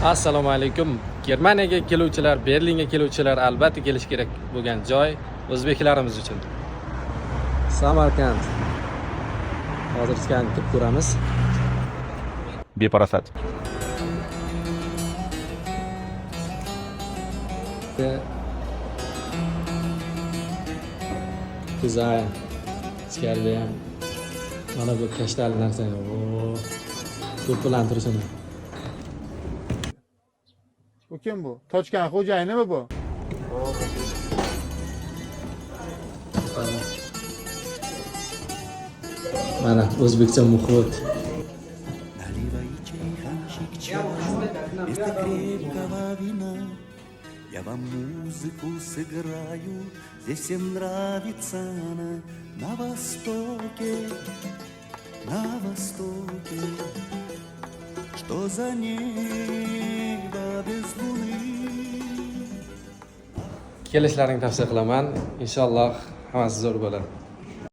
Assalomu alaykum. Germaniyaga keluvchilar, Berlinga keluvchilar albatta kelish kerak bo'lgan joy o'zbeklarimiz uchun. Samarqand. Hozir skan qilib ko'ramiz. Beparasat. Güzel. Ichkarida ham mana bu kashtali narsa. To'plantirishini. Bu kim bu? Tochkan xo'jayinimi bu? Mana o'zbekcha muhit. Я вам музыку сыграю, здесь всем нравится на востоке, что за небо без луны. Kelishlaringni tavsiya qilaman. Inshaalloh hammasi zo'r bo'ladi.